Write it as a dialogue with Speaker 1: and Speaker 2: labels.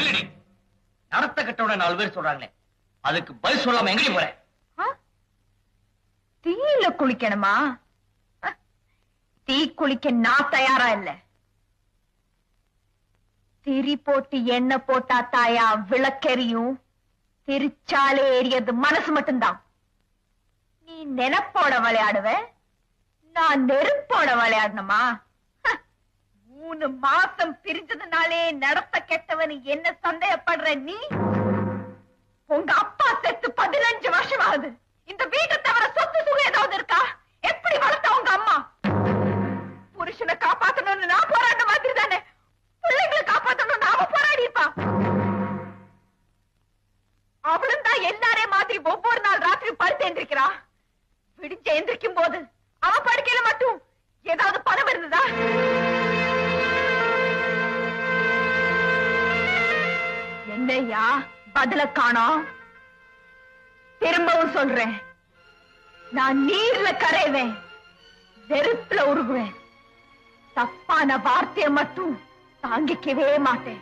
Speaker 1: இல்லடி, நடத்த கட்டோட 4 பேர் சொல்றாங்களே, அதுக்கு பதில் சொல்லாம எங்கடி போற?
Speaker 2: தீயில குளிக்கணுமா? தீ குளிக்க நான் தயாரா இல்ல. திரி போட்டு எண்ணெய் போட்டா தாயா விளக்கெரியும், திரிச்சாலே எரியது மனசு மட்டும்தான். நீ நெனப்போட விளையாடுவ, நான் நெருப்போட விளையாடணுமா? 3 மாசம் பிரிஞ்சதுனாலே நடத்த கெட்டவன் என்ன சந்தேகப்படுற நீ? உங்க அப்பா செத்து 15 வருஷம் ஆகுது. இந்த வீட்டை தவிர சொத்து சுகம் ஏதாவது இருக்கா? எப்படி வளர்த்த உங்க அம்மா? புருஷனை காப்பாத்தணும்னு நான் போராட்ட மாதிரி தானே பிள்ளைங்களை காப்பாத்தணும்னு அவ போராடி இருப்பா. அவளும் தான் எல்லாரே மாதிரி ஒவ்வொரு நாள் ராத்திரி படுத்து எந்திரிக்கிறா. விடிஞ்ச எந்திரிக்கும் போது அவ படுக்கையில மட்டும் ஏதாவது பணம் இருந்ததா? என்னையா பதில காணோம்? திரும்பவும் சொல்றேன், நான் நீர்ல கரைவேன், நெருப்புல உருகுவேன். தப்பான வார்த்தையை மட்டும் தாங்கிக்கவே மாட்டேன்.